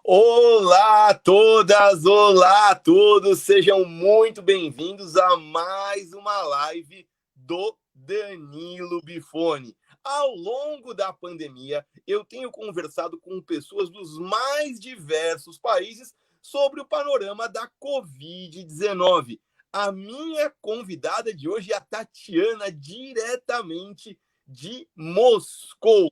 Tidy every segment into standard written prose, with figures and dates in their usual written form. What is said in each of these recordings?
Olá a todas, olá a todos, sejam muito bem-vindos a mais uma live do Danilo Bifone. Ao longo da pandemia, eu tenho conversado com pessoas dos mais diversos países sobre o panorama da Covid-19. A minha convidada de hoje é a Tatiana, diretamente de Moscou.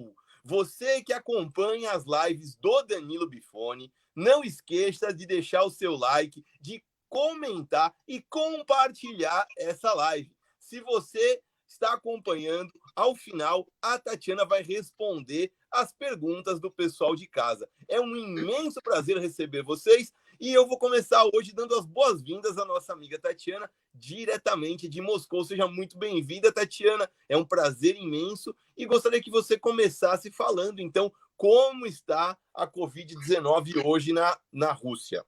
Você que acompanha as lives do Danilo Bifone, não esqueça de deixar o seu like, de comentar e compartilhar essa live. Se você está acompanhando, ao final, a Tatiana vai responder as perguntas do pessoal de casa. É um imenso prazer receber vocês e eu vou começar hoje dando as boas-vindas à nossa amiga Tatiana, diretamente de Moscou. Seja muito bem-vinda, Tatiana. É um prazer imenso e gostaria que você começasse falando, então, como está a Covid-19 hoje na Rússia.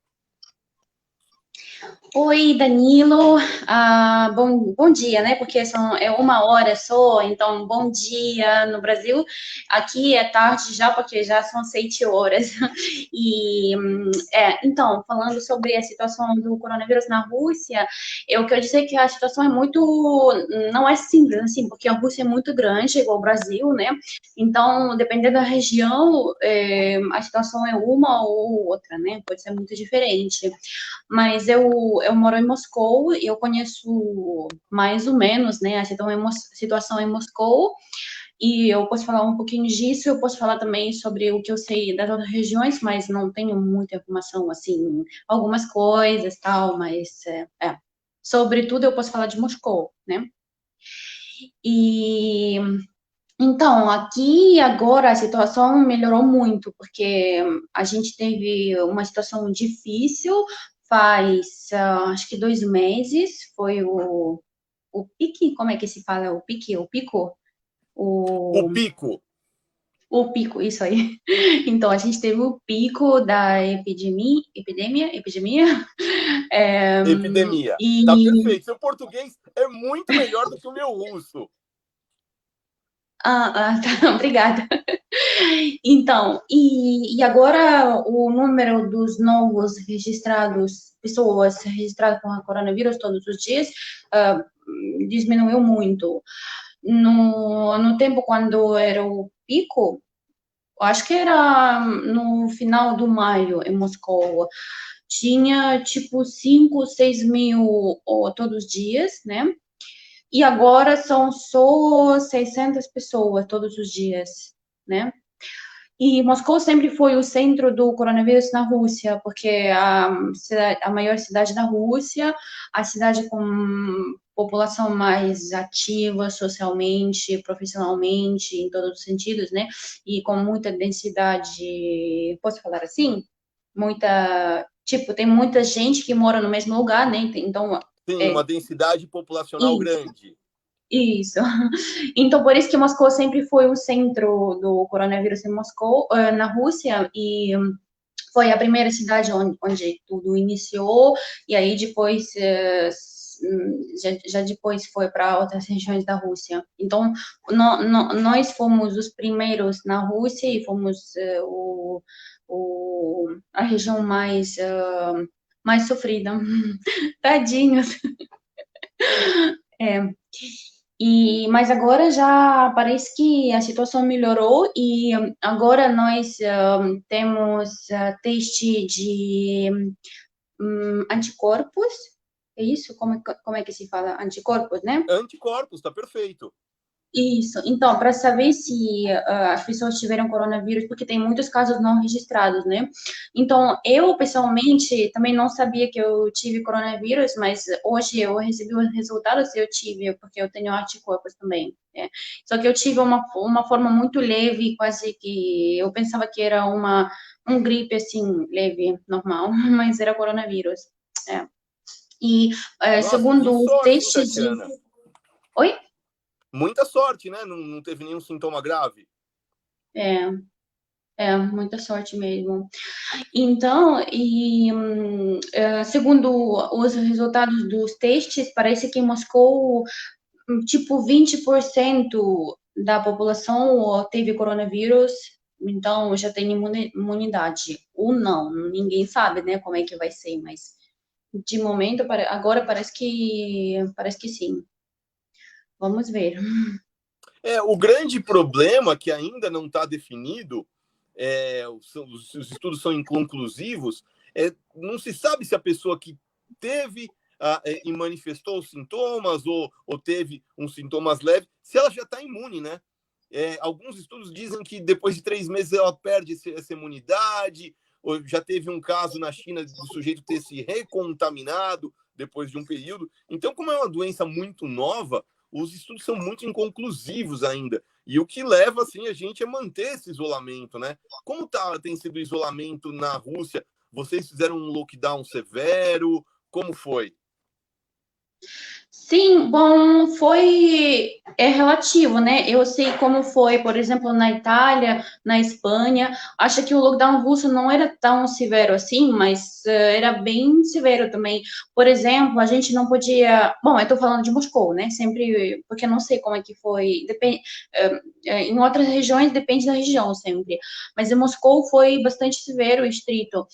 Oi, Danilo. Bom dia, né? Porque é 1 hora só, então bom dia no Brasil. Aqui é tarde já, porque já são 7 horas. Então, falando sobre a situação do coronavírus na Rússia, eu quero dizer que a situação é muito, não é simples, assim, porque a Rússia é muito grande, igual o Brasil, né? Então, dependendo da região, a situação é uma ou outra, né? Pode ser muito diferente. Mas eu moro em Moscou e eu conheço mais ou menos, né, a situação em Moscou, e eu posso falar um pouquinho disso, eu posso falar também sobre o que eu sei das outras regiões, mas não tenho muita informação, assim, algumas coisas, tal, mas, sobretudo eu posso falar de Moscou, né? E então, aqui agora a situação melhorou muito, porque a gente teve uma situação difícil faz, acho que 2 meses, foi o pique, como é que se fala? O pique, o pico? O O, pico. o pico, isso aí. Então, a gente teve o pico da epidemia, Epidemia. Tá e perfeito. Seu português é muito melhor do que o meu russo. tá, obrigada. Então, e agora o número dos novos registrados, pessoas registradas com a coronavírus todos os dias, ah, diminuiu muito. No tempo quando era o pico, acho que era no final do maio em Moscou, tinha tipo 5, 6 mil todos os dias, né? E agora são só 600 pessoas todos os dias, né? E Moscou sempre foi o centro do coronavírus na Rússia, porque a maior cidade da Rússia, a cidade com população mais ativa socialmente, profissionalmente, em todos os sentidos, né? E com muita densidade, posso falar assim? Tipo, tem muita gente que mora no mesmo lugar, né? Então, Sim, uma é densidade populacional isso. grande. Isso. Então, por isso que Moscou sempre foi o centro do coronavírus em Moscou, na Rússia, e foi a primeira cidade onde tudo iniciou, e aí depois, já depois foi para outras regiões da Rússia. Então, nós fomos os primeiros na Rússia e fomos a região mais sofrida. Tadinhos. É. Mas agora já parece que a situação melhorou e agora nós temos teste de anticorpos. É isso? Como é que se fala? Anticorpos, né? Anticorpos, tá perfeito. Isso. Então, para saber se as pessoas tiveram coronavírus, porque tem muitos casos não registrados, né? Então, eu pessoalmente também não sabia que eu tive coronavírus, mas hoje eu recebi os resultados e eu tive, porque eu tenho anticorpos também. Né? Só que eu tive uma forma muito leve, quase que eu pensava que era um gripe assim, leve, normal, mas era coronavírus. É. E Nossa, que segundo os sorte, hein, testes de. Tatiana? Oi? Muita sorte, né? Não teve nenhum sintoma grave. É. É, muita sorte mesmo. Então, segundo os resultados dos testes, parece que em Moscou, tipo, 20% da população teve coronavírus então já tem imunidade. Ou não, ninguém sabe, né, como é que vai ser, mas de momento, agora parece que sim. Vamos ver. O grande problema que ainda não está definido, os estudos são inconclusivos, não se sabe se a pessoa que teve e manifestou os sintomas ou teve uns sintomas leves, se ela já está imune, né? Alguns estudos dizem que depois de 3 meses ela perde essa imunidade, ou já teve um caso na China do sujeito ter se recontaminado depois de um período. Então, como é uma doença muito nova, os estudos são muito inconclusivos ainda. E o que leva assim, a gente a manter esse isolamento, né? Como tem sido o isolamento na Rússia? Vocês fizeram um lockdown severo? Como foi? Sim, bom, é relativo, né? Eu sei como foi, por exemplo, na Itália, na Espanha. Acho que o lockdown russo não era tão severo assim, mas era bem severo também. Por exemplo, a gente não podia. Bom, eu tô falando de Moscou, né? Sempre, porque eu não sei como é que foi. Depende, em outras regiões depende da região sempre. Mas em Moscou foi bastante severo e estrito.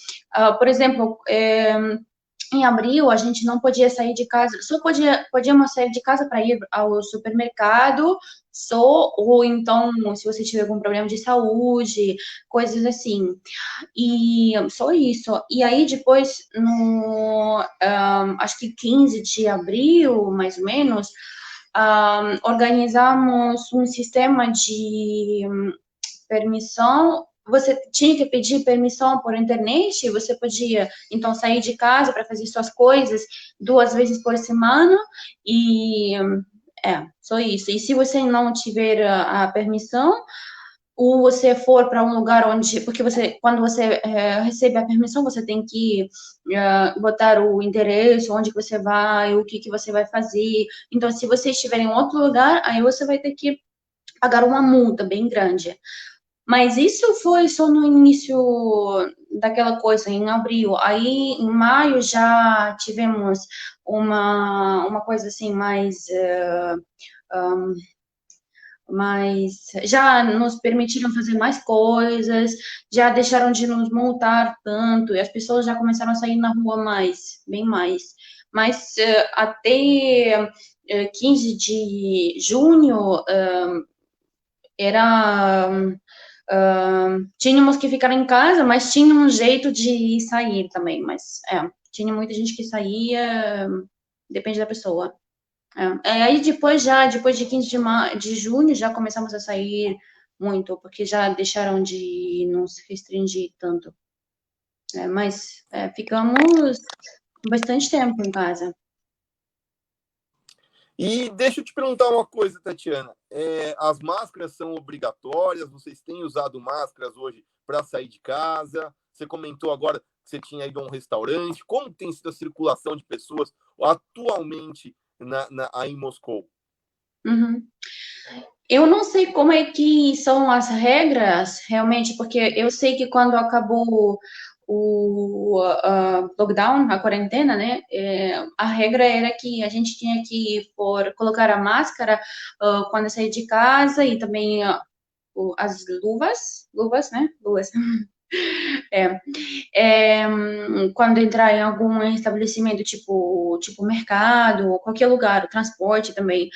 Por exemplo, em abril, a gente não podia sair de casa, só podíamos sair de casa para ir ao supermercado, só, ou então, se você tiver algum problema de saúde, coisas assim. E só isso. E aí, depois, acho que 15 de abril, mais ou menos, organizamos um sistema de permissão. Você tinha que pedir permissão por internet, você podia então sair de casa para fazer suas coisas 2 vezes por semana e só isso. E se você não tiver a permissão, ou você for para um lugar onde, porque quando você recebe a permissão, você tem que botar o endereço, onde que você vai, o que que você vai fazer. Então, se você estiver em outro lugar, aí você vai ter que pagar uma multa bem grande. Mas isso foi só no início daquela coisa, em abril. Aí, em maio, já tivemos uma coisa assim mais. Já nos permitiram fazer mais coisas, já deixaram de nos multar tanto, e as pessoas já começaram a sair na rua mais, bem mais. Mas até 15 de junho era tínhamos que ficar em casa, mas tinha um jeito de sair também. Mas tinha muita gente que saía, depende da pessoa. Aí depois de 15 de junho, já começamos a sair muito, porque já deixaram de nos restringir tanto. Mas ficamos bastante tempo em casa. E deixa eu te perguntar uma coisa, Tatiana. As máscaras são obrigatórias? Vocês têm usado máscaras hoje para sair de casa? Você comentou agora que você tinha ido a um restaurante. Como tem sido a circulação de pessoas atualmente aí em Moscou? Uhum. Eu não sei como é que são as regras, realmente, porque eu sei que quando acabou o lockdown, a quarentena, né, a regra era que a gente tinha que colocar a máscara quando sair de casa e também as luvas, né, luvas, é, quando entrar em algum estabelecimento, tipo mercado, ou qualquer lugar, transporte também.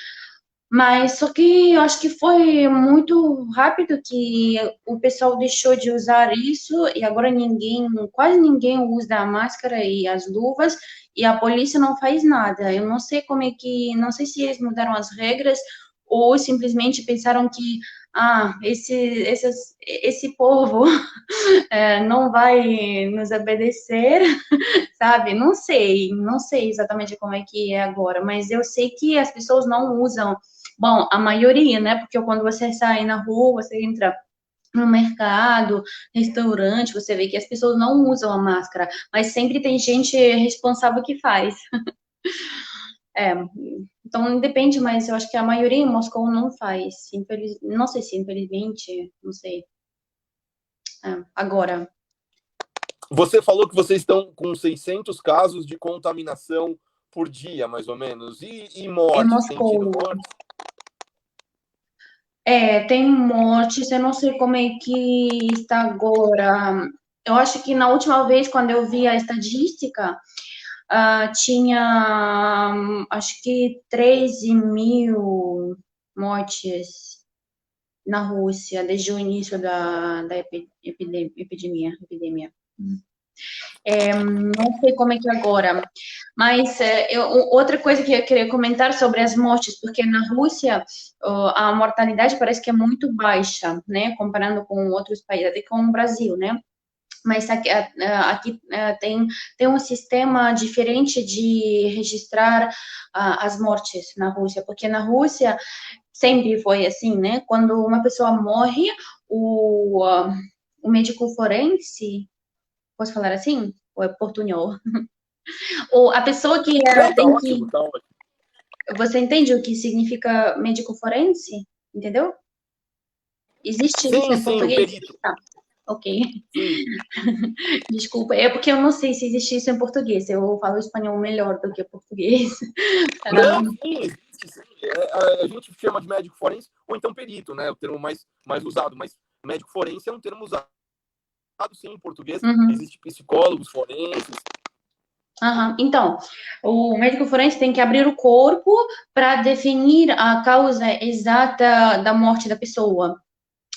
Mas só que eu acho que foi muito rápido que o pessoal deixou de usar isso e agora quase ninguém usa a máscara e as luvas e a polícia não faz nada. Eu não sei não sei se eles mudaram as regras ou simplesmente pensaram que esse povo não vai nos obedecer, sabe? Não sei exatamente como é que é agora, mas eu sei que as pessoas não usam. Bom, a maioria, né? Porque quando você sai na rua, você entra no mercado, restaurante, você vê que as pessoas não usam a máscara, mas sempre tem gente responsável que faz. É, então depende, mas eu acho que a maioria em Moscou não faz. Não sei se infelizmente, não sei. Agora. Você falou que vocês estão com 600 casos de contaminação por dia, mais ou menos. E Em mortes? Tem tido Moscou. mortes? Tem mortes, eu não sei como é que está agora. Eu acho que na última vez, quando eu vi a estatística, tinha, acho que 13.000 mortes na Rússia desde o início da epidemia. Não sei como é que é agora, mas outra coisa que eu queria comentar sobre as mortes, porque na Rússia a mortalidade parece que é muito baixa, né, comparando com outros países, até com o Brasil, né? Mas aqui tem um sistema diferente de registrar as mortes na Rússia, porque na Rússia sempre foi assim, né? Quando uma pessoa morre, o médico forense, posso falar assim? Ou é portunhol? Ou a pessoa que Não, tá tem ótimo, que. tá ótimo. Você entende o que significa médico forense? Entendeu? Existe isso Sim, em sim, o português? perito. Tá, ok. Sim. Desculpa, é porque eu não sei se existe isso em português. Eu falo espanhol melhor do que português. Não, sim, existe, sim. A gente chama de médico forense ou então perito, né? O termo mais usado, mas médico forense é um termo usado sim em português. Uhum. Existe psicólogos forenses. Aham. Então, o médico forense tem que abrir o corpo para definir a causa exata da morte da pessoa.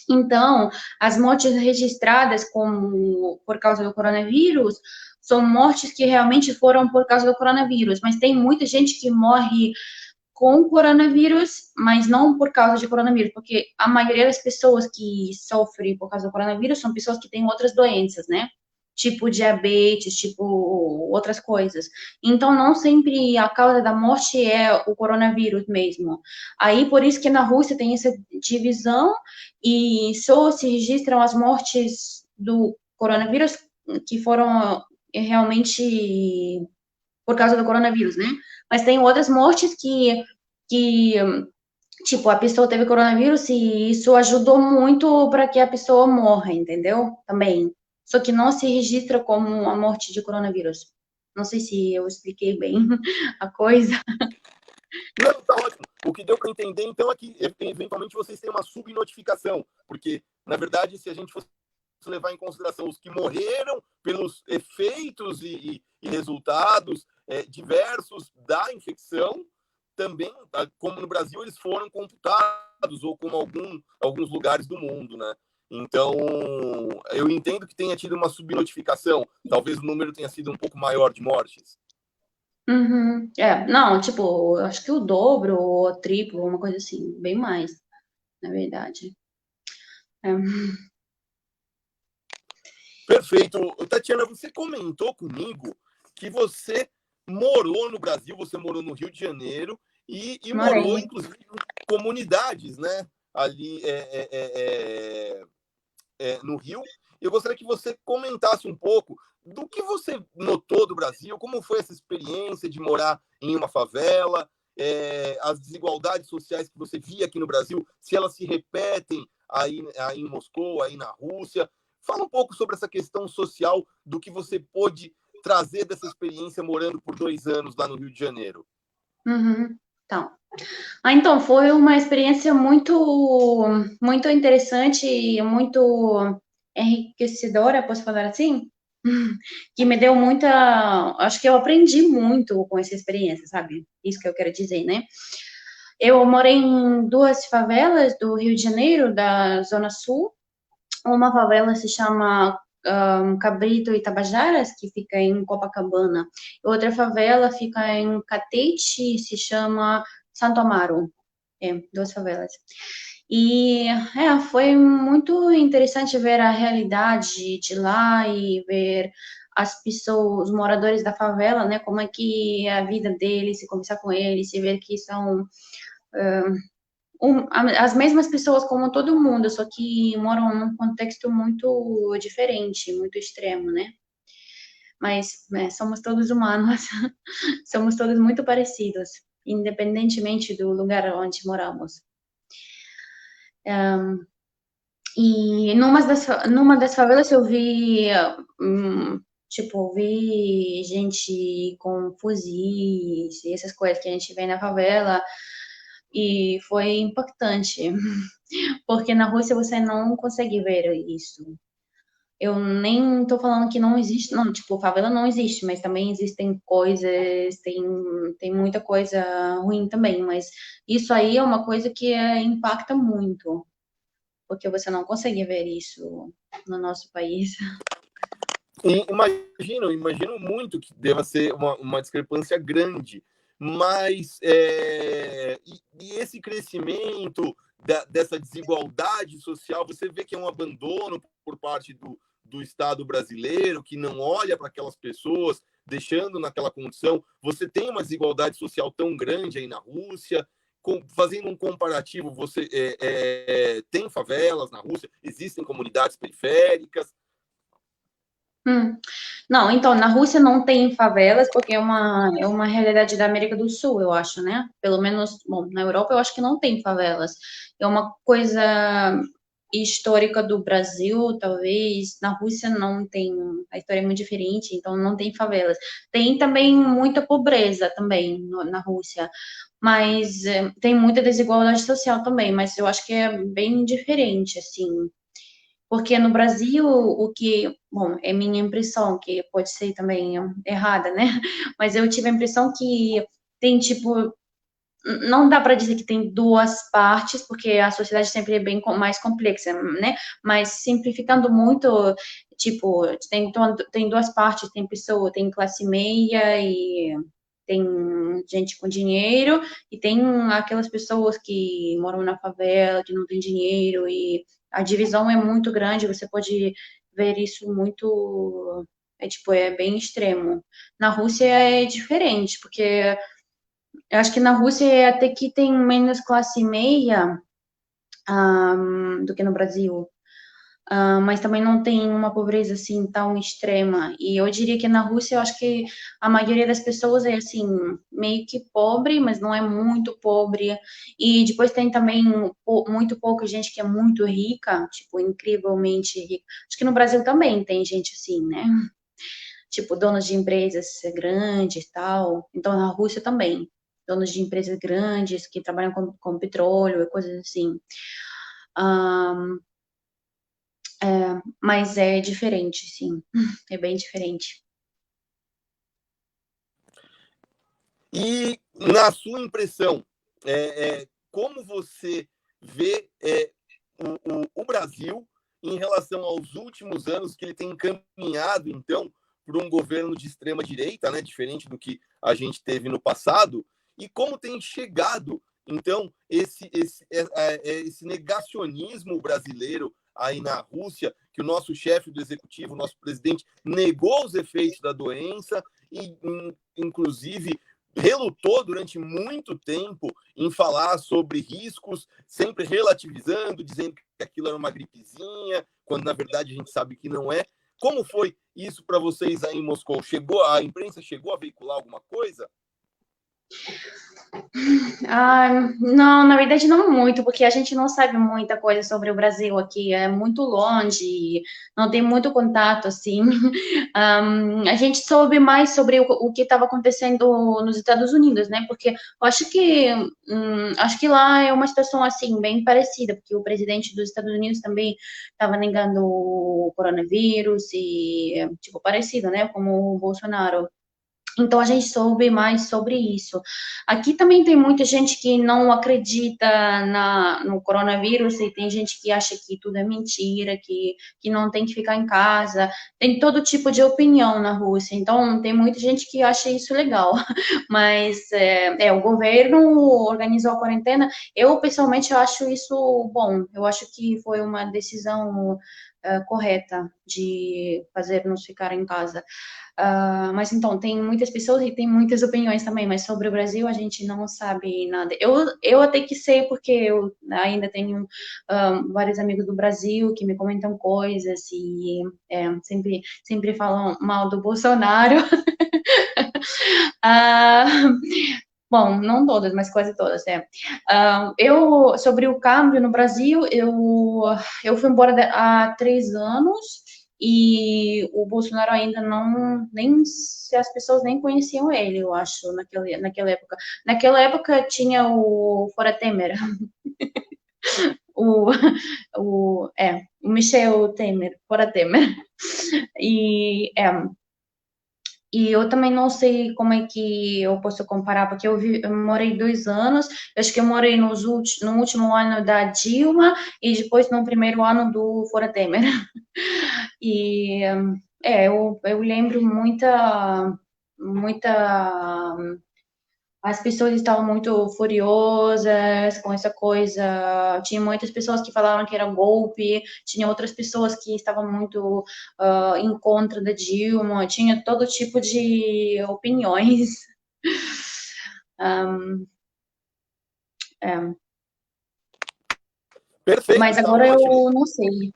Então, as mortes registradas como por causa do coronavírus são mortes que realmente foram por causa do coronavírus, mas tem muita gente que morre com coronavírus, mas não por causa de coronavírus, porque a maioria das pessoas que sofrem por causa do coronavírus são pessoas que têm outras doenças, né? Tipo diabetes, tipo outras coisas. Então, não sempre a causa da morte é o coronavírus mesmo. Aí, por isso que na Rússia tem essa divisão e só se registram as mortes do coronavírus que foram realmente por causa do coronavírus, né? Mas tem outras mortes que tipo, a pessoa teve coronavírus e isso ajudou muito para que a pessoa morra, entendeu? Também. Só que não se registra como a morte de coronavírus. Não sei se eu expliquei bem a coisa. Não, tá ótimo. O que deu para entender, então, é que eventualmente vocês têm uma subnotificação, porque, na verdade, se a gente fosse levar em consideração os que morreram pelos efeitos e resultados diversos da infecção, também, como no Brasil, eles foram computados, ou como alguns lugares do mundo, né? Então, eu entendo que tenha tido uma subnotificação. Talvez o número tenha sido um pouco maior de mortes. Uhum. Não, tipo, eu acho que o dobro ou o triplo, uma coisa assim, bem mais, na verdade. É. Perfeito. Tatiana, você comentou comigo que você morou no Brasil, você morou no Rio de Janeiro e morou, Morei. inclusive, em comunidades, né? Ali no Rio. Eu gostaria que você comentasse um pouco do que você notou do Brasil, como foi essa experiência de morar em uma favela, as desigualdades sociais que você via aqui no Brasil, se elas se repetem aí em Moscou, aí na Rússia. Fala um pouco sobre essa questão social, do que você pôde trazer dessa experiência morando por 2 anos lá no Rio de Janeiro. Uhum. Então, então, foi uma experiência muito interessante e muito enriquecedora, posso falar assim? Que me deu muita. Acho que eu aprendi muito com essa experiência, sabe? Isso que eu quero dizer, né? Eu morei em duas favelas do Rio de Janeiro, da Zona Sul. Uma favela se chama Cabrito e Tabajaras, que fica em Copacabana. Outra favela fica em Catete, se chama Santo Amaro. Duas favelas. E foi muito interessante ver a realidade de lá e ver as pessoas, os moradores da favela, né, como é que é a vida deles, e conversar com eles, e ver que são as mesmas pessoas como todo mundo, só que moram num contexto muito diferente, muito extremo, né? Mas somos todos humanos, somos todos muito parecidos, independentemente do lugar onde moramos. E numa das favelas eu vi, tipo, vi gente com fuzis e essas coisas que a gente vê na favela. e foi impactante, porque na Rússia você não consegue ver isso. Eu nem tô falando que não existe, não, tipo, favela não existe, mas também existem coisas, tem muita coisa ruim também, mas isso aí é uma coisa que impacta muito, porque você não consegue ver isso no nosso país. E imagino muito que deva ser uma discrepância grande, mas e esse crescimento dessa desigualdade social, você vê que é um abandono por parte do Estado brasileiro, que não olha para aquelas pessoas, deixando naquela condição. Você tem uma desigualdade social tão grande aí na Rússia. Fazendo um comparativo, você tem favelas na Rússia, existem comunidades periféricas. Hum. Não, então, na Rússia não tem favelas, porque é uma realidade da América do Sul, eu acho, né? Pelo menos, bom, na Europa eu acho que não tem favelas. É uma coisa histórica do Brasil, talvez. Na Rússia não tem, a história é muito diferente, então não tem favelas. Tem também muita pobreza também na Rússia, mas tem muita desigualdade social também, mas eu acho que é bem diferente, assim. Porque no Brasil, o que, bom, é minha impressão, que pode ser também errada, né? Mas eu tive a impressão que tem, tipo, não dá para dizer que tem duas partes, porque a sociedade sempre é bem mais complexa, né? Mas simplificando muito, tipo, tem duas partes, tem pessoa, tem classe meia e tem gente com dinheiro e tem aquelas pessoas que moram na favela, que não tem dinheiro e a divisão é muito grande, você pode ver isso muito, tipo, é bem extremo. Na Rússia é diferente, porque eu acho que na Rússia é até que tem menos classe meia do que no Brasil. Mas também não tem uma pobreza assim tão extrema. E eu diria que na Rússia eu acho que a maioria das pessoas é assim, meio que pobre, mas não é muito pobre. E depois tem também muito pouca gente que é muito rica, tipo, incrivelmente rica. Acho que no Brasil também tem gente assim, né? Tipo, donos de empresas grandes e tal. Então, na Rússia também. Donos de empresas grandes que trabalham com petróleo e coisas assim. Um, mas é diferente, sim. É bem diferente. E, na sua impressão, como você vê o Brasil em relação aos últimos anos que ele tem encaminhado, então, para um governo de extrema-direita, né, diferente do que a gente teve no passado, e como tem chegado, então, esse negacionismo brasileiro aí na Rússia, que o nosso chefe do executivo, o nosso presidente, negou os efeitos da doença e, inclusive, relutou durante muito tempo em falar sobre riscos, sempre relativizando, dizendo que aquilo era uma gripezinha, quando na verdade a gente sabe que não é. Como foi isso para vocês aí em Moscou? A imprensa chegou a veicular alguma coisa? Não, na verdade não muito, porque a gente não sabe muita coisa sobre o Brasil aqui, é muito longe, não tem muito contato, assim. A gente soube mais sobre o que estava acontecendo nos Estados Unidos, né? Porque eu acho que lá é uma situação, assim, bem parecida, porque o presidente dos Estados Unidos também estava negando o coronavírus e, tipo, parecido, né? Como o Bolsonaro. Então a gente soube mais sobre isso. Aqui também tem muita gente que não acredita no coronavírus e tem gente que acha que tudo é mentira, que não tem que ficar em casa. Tem todo tipo de opinião na Rússia. Então tem muita gente que acha isso legal. Mas o governo organizou a quarentena. Eu pessoalmente acho isso bom. Eu acho que foi uma decisão correta de fazer-nos ficar em casa. Mas então, tem muitas pessoas e tem muitas opiniões também, mas sobre o Brasil a gente não sabe nada. Eu até que sei, porque eu ainda tenho vários amigos do Brasil que me comentam coisas e sempre falam mal do Bolsonaro. Ah, bom, não todas, mas quase todas, é. Sobre o câmbio no Brasil, eu fui embora há 3 anos e o Bolsonaro ainda não, nem se as pessoas nem conheciam ele, eu acho, naquela época. Naquela época tinha o Fora Temer, o, o Michel Temer, Fora Temer. E, e eu também não sei como é que eu posso comparar, porque eu morei 2 anos, eu acho que eu morei no último ano da Dilma e depois no primeiro ano do Fora Temer. E eu lembro muita. As pessoas estavam muito furiosas com essa coisa. Tinha muitas pessoas que falavam que era golpe, tinha outras pessoas que estavam muito em contra da Dilma, tinha todo tipo de opiniões. Um, é. Perfeito, Mas tá agora eu ótimo. não sei.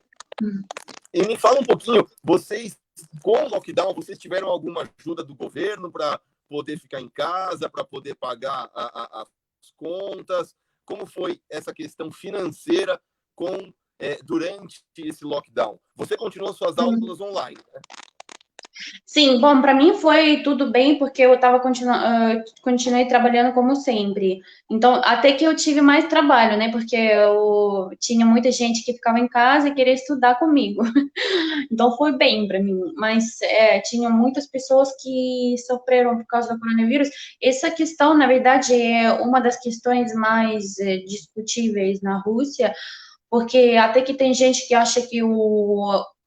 E me fala um pouquinho, vocês, com o lockdown, vocês tiveram alguma ajuda do governo para poder ficar em casa, para poder pagar as contas? Como foi essa questão financeira durante esse lockdown? Você continuou suas aulas online, né? Sim, bom, para mim foi tudo bem, porque eu estava continuei trabalhando como sempre. Então, até que eu tive mais trabalho, né? Porque eu tinha muita gente que ficava em casa e queria estudar comigo. Então, foi bem para mim. Mas tinha muitas pessoas que sofreram por causa do coronavírus. Essa questão, na verdade, é uma das questões mais discutíveis na Rússia, porque até que tem gente que acha que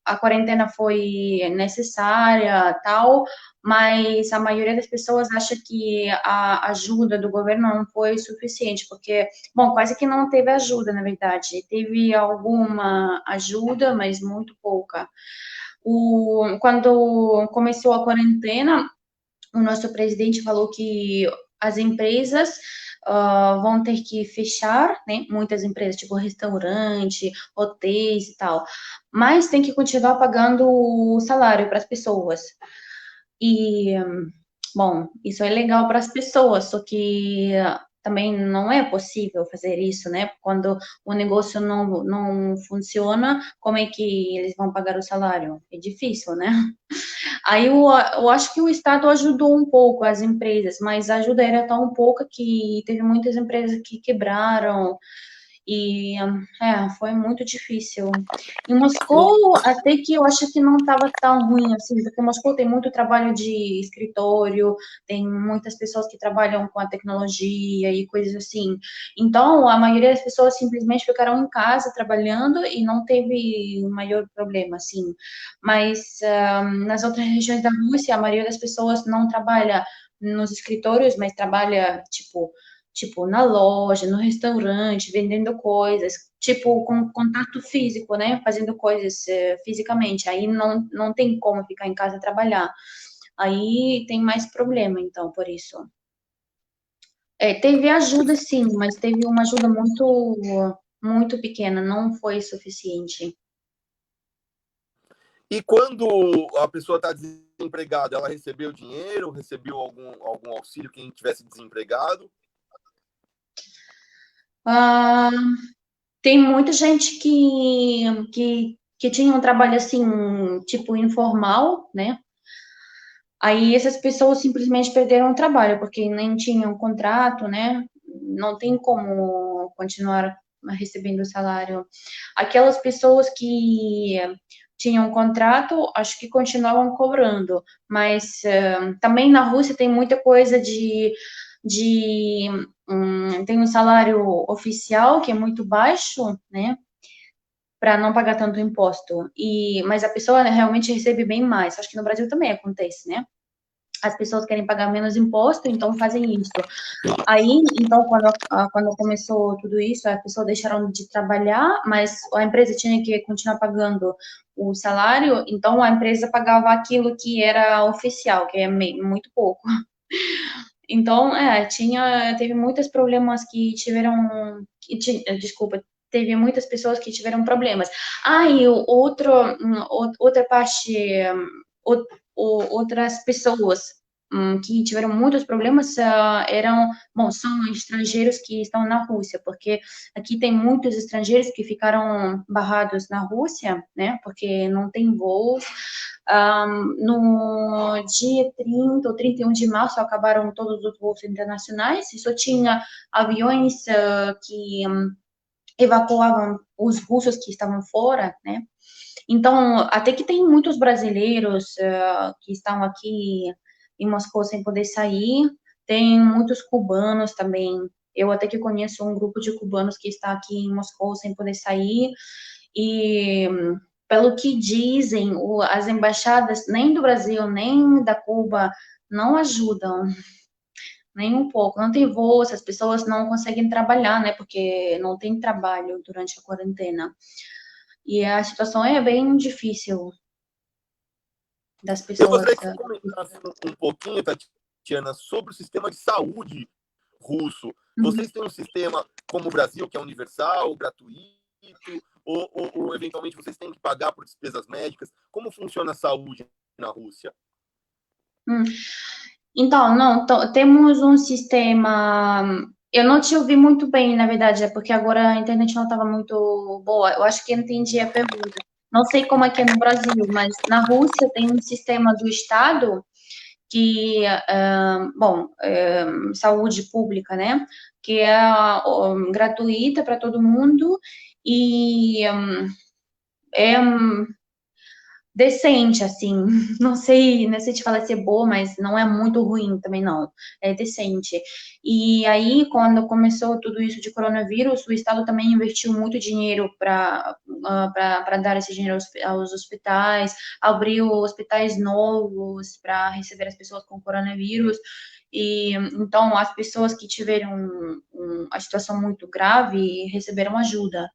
a quarentena foi necessária, tal, mas a maioria das pessoas acha que a ajuda do governo não foi suficiente, porque, bom, quase que não teve ajuda, na verdade. Teve alguma ajuda, mas muito pouca. Quando começou a quarentena, o nosso presidente falou que as empresas vão ter que fechar, né? Muitas empresas, tipo restaurante, hotéis e tal, mas tem que continuar pagando o salário para as pessoas. E, bom, isso é legal para as pessoas, só que também não é possível fazer isso, né? Quando o negócio não funciona, como é que eles vão pagar o salário? É difícil, né? Aí eu acho que o Estado ajudou um pouco as empresas, mas a ajuda era tão pouca que teve muitas empresas que quebraram e foi muito difícil. Em Moscou, até que eu acho que não estava tão ruim assim, porque Moscou tem muito trabalho de escritório, tem muitas pessoas que trabalham com a tecnologia e coisas assim. Então, a maioria das pessoas simplesmente ficaram em casa trabalhando e não teve maior problema, assim. Mas nas outras regiões da Rússia, a maioria das pessoas não trabalha nos escritórios, mas trabalha, tipo, na loja, no restaurante, vendendo coisas, tipo, com contato físico, né? Fazendo coisas fisicamente. Aí não tem como ficar em casa e trabalhar. Aí tem mais problema, então, por isso. Teve ajuda, sim, mas teve uma ajuda muito pequena, não foi suficiente. E quando a pessoa está desempregada, ela recebeu dinheiro, recebeu algum auxílio quem tivesse desempregado? Ah, tem muita gente que tinha um trabalho assim, tipo, informal, né? Aí essas pessoas simplesmente perderam o trabalho, porque nem tinham contrato, né? Não tem como continuar recebendo salário. Aquelas pessoas que tinham contrato, acho que continuavam cobrando, mas também na Rússia tem muita coisa de tem um salário oficial que é muito baixo, né? Para não pagar tanto imposto. Mas a pessoa realmente recebe bem mais. Acho que no Brasil também acontece, né? As pessoas querem pagar menos imposto, então fazem isso. Aí, então, quando começou tudo isso, as pessoas deixaram de trabalhar, mas a empresa tinha que continuar pagando o salário, então a empresa pagava aquilo que era oficial, que é muito pouco. Então, teve muitos problemas que tiveram, desculpa, teve muitas pessoas que tiveram problemas. E outra parte, outras pessoas que tiveram muitos problemas são estrangeiros que estão na Rússia, porque aqui tem muitos estrangeiros que ficaram barrados na Rússia, né, porque não tem voos. No dia 30 ou 31 de março acabaram todos os voos internacionais e só tinha aviões que evacuavam os russos que estavam fora, né? Então, até que tem muitos brasileiros que estão aqui em Moscou sem poder sair, tem muitos cubanos também. Eu até que conheço um grupo de cubanos que está aqui em Moscou sem poder sair, e pelo que dizem, as embaixadas nem do Brasil, nem da Cuba não ajudam, nem um pouco. Não tem voo, as pessoas não conseguem trabalhar, né, porque não tem trabalho durante a quarentena. E a situação é bem difícil das Eu pessoas. gostaria que você comentasse um pouquinho, Tatiana, sobre o sistema de saúde russo. Vocês têm um sistema como o Brasil, que é universal, gratuito, ou eventualmente vocês têm que pagar por despesas médicas? Como funciona a saúde na Rússia? Então, não, temos um sistema. Eu não te ouvi muito bem, na verdade, é porque agora a internet não estava muito boa. Eu acho que entendi a pergunta. Não sei como é que é no Brasil, mas na Rússia tem um sistema do Estado que, saúde pública, né? Que é gratuita para todo mundo e é decente, assim. Não sei te falar se é boa, mas não é muito ruim também, não. É decente. E aí, quando começou tudo isso de coronavírus, o Estado também investiu muito dinheiro para dar esse dinheiro aos hospitais, abriu hospitais novos para receber as pessoas com coronavírus. E então, as pessoas que tiveram a situação muito grave receberam ajuda.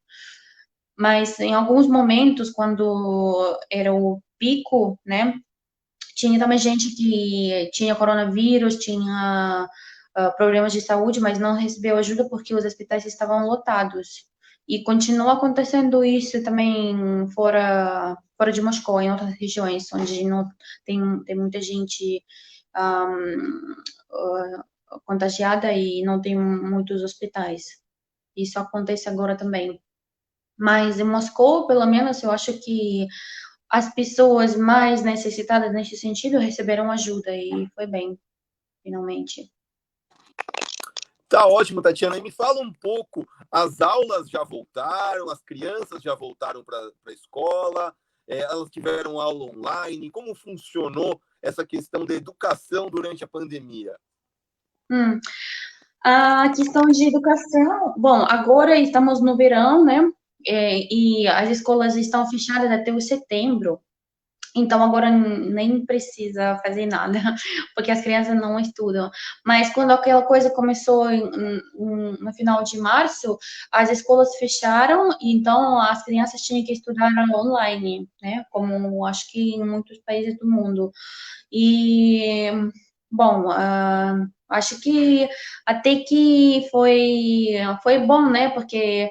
Mas em alguns momentos, quando era o pico, né, tinha também gente que tinha coronavírus, tinha problemas de saúde, mas não recebeu ajuda porque os hospitais estavam lotados. E continua acontecendo isso também fora de Moscou, em outras regiões, onde não tem muita gente contagiada e não tem muitos hospitais. Isso acontece agora também. Mas em Moscou, pelo menos, eu acho que as pessoas mais necessitadas nesse sentido receberam ajuda e foi bem, finalmente. Tá ótimo, Tatiana. E me fala um pouco, as aulas já voltaram, as crianças já voltaram para a escola, elas tiveram aula online, como funcionou essa questão da educação durante a pandemia? Hum. A questão de educação, bom, agora estamos no verão, né? E as escolas estão fechadas até o setembro. Então, agora nem precisa fazer nada, porque as crianças não estudam. Mas quando aquela coisa começou no final de março, as escolas fecharam, então as crianças tinham que estudar online, né? Como acho que em muitos países do mundo. E, bom, acho que até que foi bom, né? Porque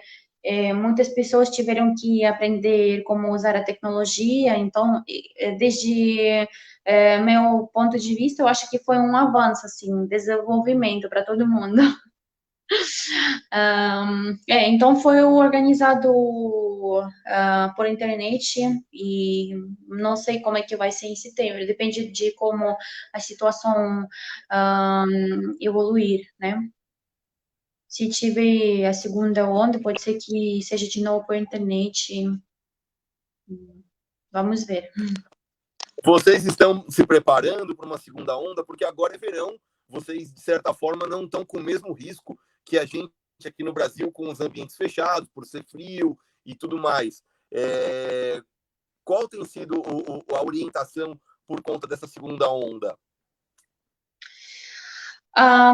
muitas pessoas tiveram que aprender como usar a tecnologia, então, desde meu ponto de vista, eu acho que foi um avanço, assim, desenvolvimento para todo mundo. Então foi organizado por internet e não sei como é que vai ser em setembro, depende de como a situação evoluir, né? Se tiver a segunda onda, pode ser que seja de novo por internet. Vamos ver. Vocês estão se preparando para uma segunda onda, porque agora é verão, vocês, de certa forma, não estão com o mesmo risco que a gente aqui no Brasil, com os ambientes fechados, por ser frio e tudo mais. Qual tem sido a orientação por conta dessa segunda onda?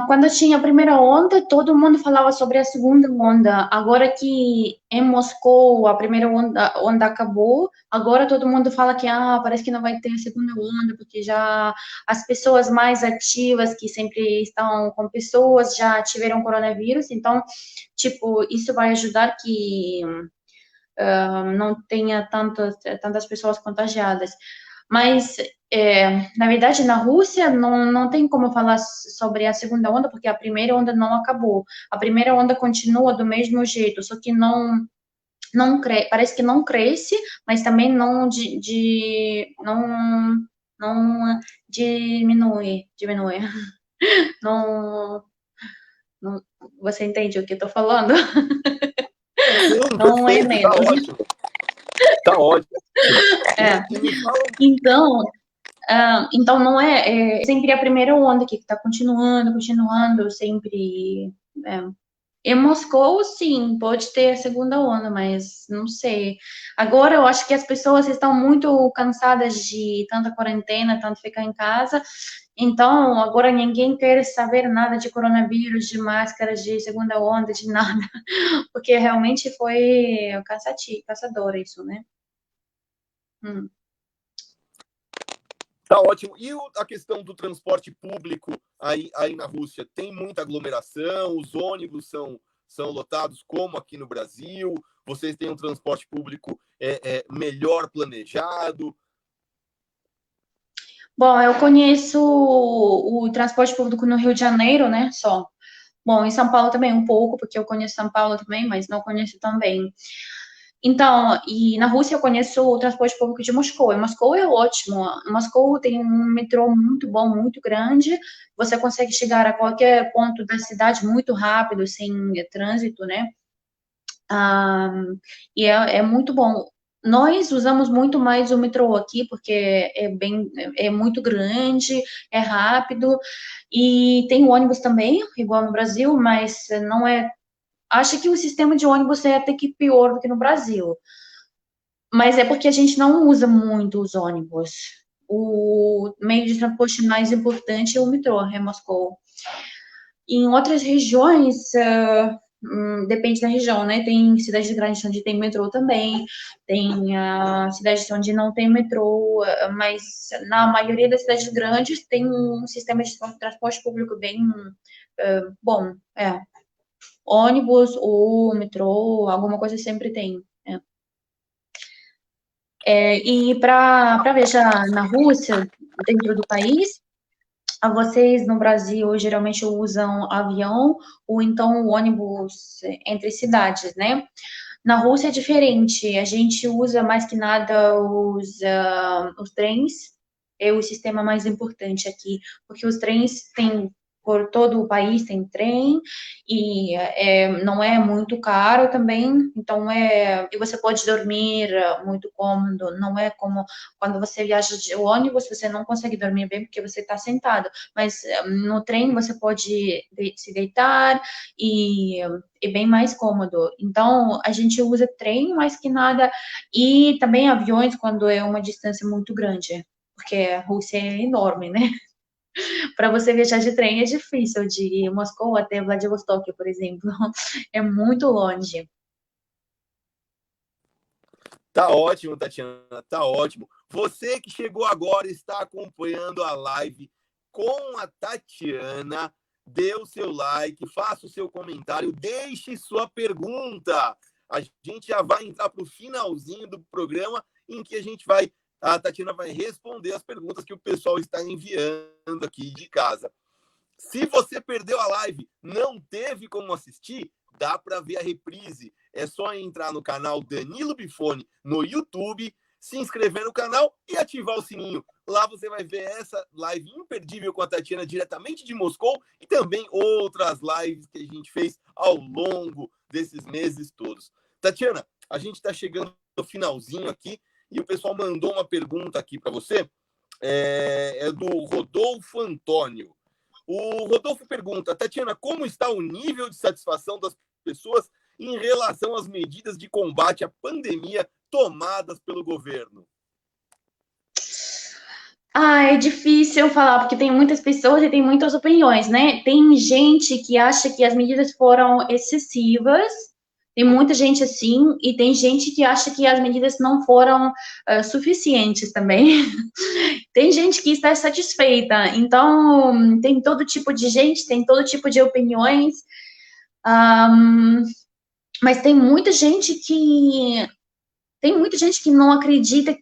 Quando tinha a primeira onda, todo mundo falava sobre a segunda onda. Agora que em Moscou a primeira onda acabou, agora todo mundo fala que parece que não vai ter a segunda onda, porque já as pessoas mais ativas, que sempre estão com pessoas, já tiveram coronavírus. Então, tipo, isso vai ajudar que não tenha tantas pessoas contagiadas. Mas Na verdade, na Rússia não tem como falar sobre a segunda onda, porque a primeira onda não acabou. A primeira onda continua do mesmo jeito, só que parece que não cresce, mas também não diminui. Não, você entende o que eu tô falando? Sim, Não é perfeito, tá menos. ótimo. Tá ótimo. É. E me fala. Então não é sempre a primeira onda que está continuando, sempre. é. Em Moscou, sim, pode ter a segunda onda, mas não sei. Agora eu acho que as pessoas estão muito cansadas de tanta quarentena, tanto ficar em casa. Então, agora ninguém quer saber nada de coronavírus, de máscaras, de segunda onda, de nada, porque realmente foi cansativo, cansador isso, né? Hum. Tá ótimo. E a questão do transporte público aí na Rússia? Tem muita aglomeração? Os ônibus são lotados como aqui no Brasil? Vocês têm um transporte público melhor planejado? Bom, eu conheço o transporte público no Rio de Janeiro, né? Só. Bom, em São Paulo também um pouco, porque eu conheço São Paulo também, mas não conheço tão bem. Então, e na Rússia eu conheço o transporte público de Moscou. E Moscou é ótimo. Moscou tem um metrô muito bom, muito grande. Você consegue chegar a qualquer ponto da cidade muito rápido, sem trânsito, né? Ah, e é muito bom. Nós usamos muito mais o metrô aqui, porque é muito grande, é rápido, e tem o ônibus também, igual no Brasil, mas não é. Acho que o sistema de ônibus é até que pior do que no Brasil. Mas é porque a gente não usa muito os ônibus. O meio de transporte mais importante é o metrô, é Moscou. Em outras regiões, depende da região, né? Tem cidades grandes onde tem metrô também, tem cidades onde não tem metrô, mas na maioria das cidades grandes tem um sistema de transporte público bem bom. Ônibus ou metrô, alguma coisa sempre tem. E para viajar na Rússia, dentro do país, vocês no Brasil geralmente usam avião ou então ônibus entre cidades, né? Na Rússia é diferente, a gente usa mais que nada os trens, é o sistema mais importante aqui, porque os trens têm por todo o país tem trem e não é muito caro também, então e você pode dormir muito cômodo, não é como quando você viaja de ônibus, você não consegue dormir bem porque você está sentado, mas no trem você pode se deitar e é bem mais cômodo. Então, a gente usa trem mais que nada e também aviões quando é uma distância muito grande, porque a Rússia é enorme, né? Para você viajar de trem é difícil, de Moscou até Vladivostok, por exemplo. É muito longe. Tá ótimo, Tatiana, tá ótimo. Você que chegou agora e está acompanhando a live com a Tatiana, dê o seu like, faça o seu comentário, deixe sua pergunta. A gente já vai entrar para o finalzinho do programa em que a Tatiana vai responder as perguntas que o pessoal está enviando aqui de casa. Se você perdeu a live, não teve como assistir, dá para ver a reprise. É só entrar no canal Danilo Bifone no YouTube, se inscrever no canal e ativar o sininho. Lá você vai ver essa live imperdível com a Tatiana diretamente de Moscou e também outras lives que a gente fez ao longo desses meses todos. Tatiana, a gente está chegando no finalzinho aqui e o pessoal mandou uma pergunta aqui para você. É do Rodolfo Antônio. O Rodolfo pergunta, Tatiana, como está o nível de satisfação das pessoas em relação às medidas de combate à pandemia tomadas pelo governo? É difícil falar, porque tem muitas pessoas e tem muitas opiniões, né? Tem gente que acha que as medidas foram excessivas, tem muita gente assim, e tem gente que acha que as medidas não foram suficientes também. Tem gente que está satisfeita, então tem todo tipo de gente, tem todo tipo de opiniões, mas tem muita gente que tem muita gente que não acredita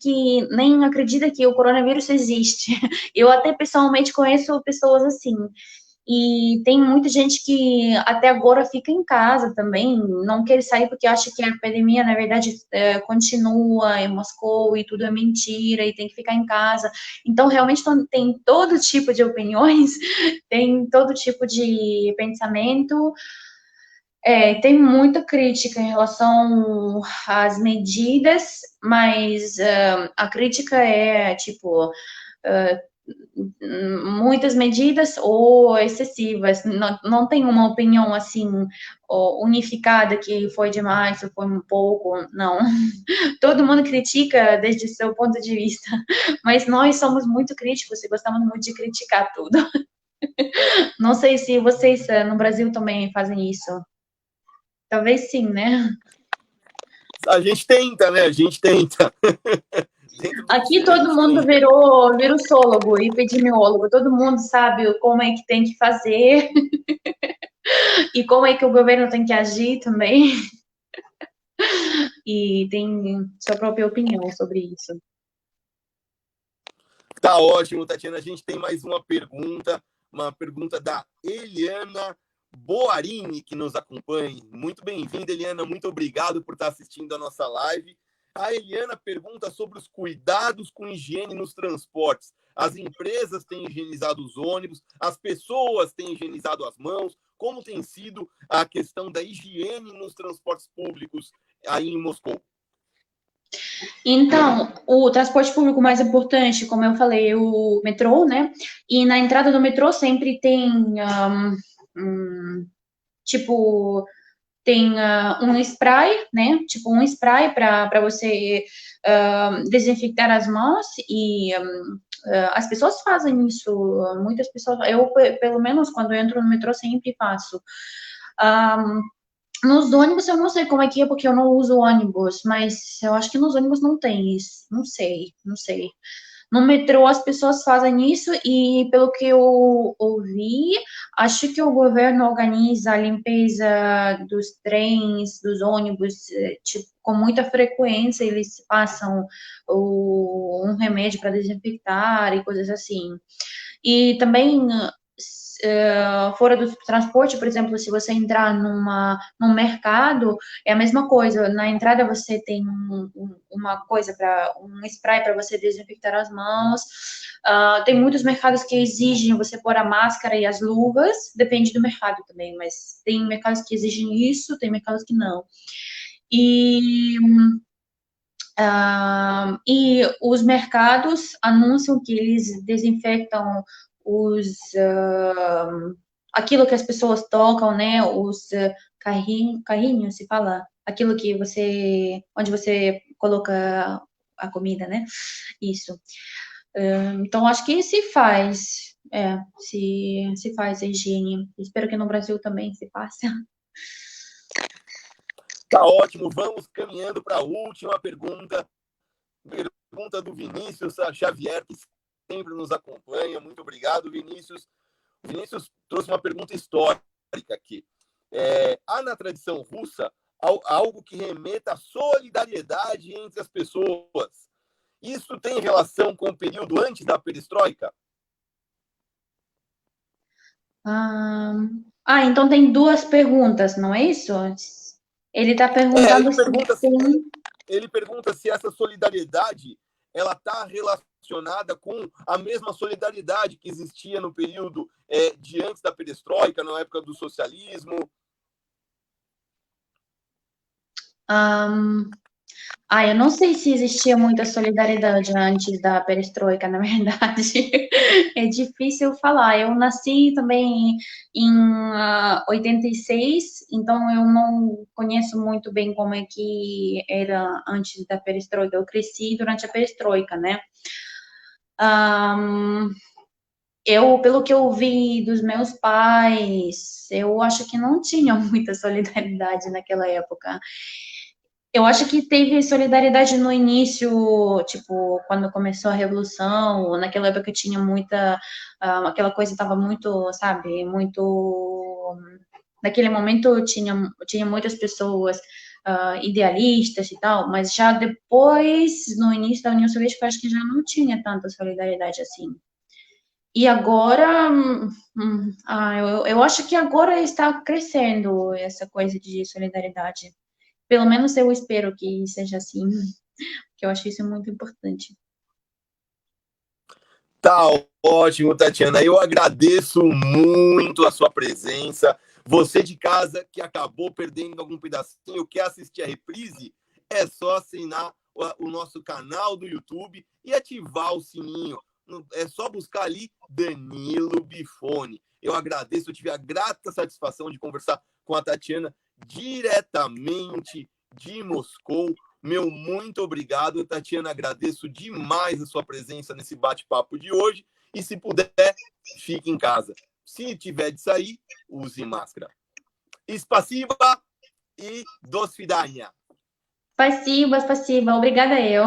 nem acredita que o coronavírus existe. Eu até pessoalmente conheço pessoas assim. E tem muita gente que até agora fica em casa também, não quer sair porque acha que a epidemia, na verdade, continua em Moscou e tudo é mentira e tem que ficar em casa. Então, realmente, tem todo tipo de opiniões, tem todo tipo de pensamento. Tem muita crítica em relação às medidas, mas a crítica é, tipo, muitas medidas ou excessivas. Não tem uma opinião, assim, unificada que foi demais ou foi um pouco, não. Todo mundo critica desde o seu ponto de vista, mas nós somos muito críticos e gostamos muito de criticar tudo. Não sei se vocês no Brasil também fazem isso. Talvez sim, né? A gente tenta, né? A gente tenta. Dentro do Aqui possível, a todo gente mundo tenta. virou virussólogo, epidemiólogo, todo mundo sabe como é que tem que fazer e como é que o governo tem que agir também, e tem sua própria opinião sobre isso. Tá ótimo, Tatiana. A gente tem mais uma pergunta da Eliana Boarini, que nos acompanha. Muito bem-vinda, Eliana. Muito obrigado por estar assistindo a nossa live. A Eliana pergunta sobre os cuidados com higiene nos transportes. As empresas têm higienizado os ônibus, as pessoas têm higienizado as mãos. Como tem sido a questão da higiene nos transportes públicos aí em Moscou? Então, o transporte público mais importante, como eu falei, é o metrô, né? E na entrada do metrô sempre tem, tipo, tem um spray, né? Tipo, um spray para você desinfectar as mãos e as pessoas fazem isso, muitas pessoas, eu, pelo menos, quando eu entro no metrô, sempre faço. Nos ônibus eu não sei como é que é, porque eu não uso ônibus, mas eu acho que nos ônibus não tem isso. Não sei, não sei. No metrô as pessoas fazem isso e, pelo que eu ouvi, acho que o governo organiza a limpeza dos trens, dos ônibus, tipo, com muita frequência. Eles passam um remédio para desinfectar e coisas assim. E também fora do transporte, por exemplo, se você entrar num mercado, é a mesma coisa. Na entrada você tem uma coisa um spray para você desinfectar as mãos. Tem muitos mercados que exigem você pôr a máscara e as luvas, depende do mercado também, mas tem mercados que exigem isso, tem mercados que não. E os mercados anunciam que eles desinfectam aquilo que as pessoas tocam, né? Os carrinhos, se fala, aquilo que onde você coloca a comida, né? Isso. Então, acho que se faz a higiene. Espero que no Brasil também se faça. Tá ótimo, vamos caminhando para a última pergunta. Pergunta do Vinícius Xavier, que sempre nos acompanha. Muito obrigado, Vinícius. O Vinícius trouxe uma pergunta histórica aqui. Há na tradição russa algo que remeta à solidariedade entre as pessoas. Isso tem relação com o período antes da perestroika? Então tem duas perguntas, não é isso? Ele está perguntando se tem. Ele pergunta se essa solidariedade ela está relacionada com a mesma solidariedade que existia no período de antes da perestroika, na época do socialismo. Eu não sei se existia muita solidariedade antes da perestroika, na verdade. É difícil falar. Eu nasci também em 86, então eu não conheço muito bem como é que era antes da perestroika. Eu cresci durante a perestroika, né? Pelo que eu vi dos meus pais, eu acho que não tinha muita solidariedade naquela época. Eu acho que teve solidariedade no início, tipo, quando começou a Revolução, naquela época tinha muita, aquela coisa estava muito, sabe, muito, naquele momento tinha muitas pessoas idealistas e tal, mas já depois, no início da União Soviética, acho que já não tinha tanta solidariedade assim. E agora, eu acho que agora está crescendo essa coisa de solidariedade. Pelo menos eu espero que seja assim, que eu acho isso muito importante. Tá ótimo, Tatiana. Eu agradeço muito a sua presença. Você de casa que acabou perdendo algum pedacinho, quer assistir a reprise, é só assinar o nosso canal do YouTube e ativar o sininho. É só buscar ali Danilo Bifone. Eu agradeço, eu tive a grata satisfação de conversar com a Tatiana diretamente de Moscou. Meu muito obrigado, Tatiana. Agradeço demais a sua presença nesse bate-papo de hoje. E se puder, fique em casa. Se tiver de sair, use máscara. Spasiba e do свидания. Спасибо. Obrigada eu.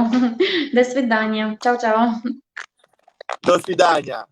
До свидания. Tchau, tchau. До свидания.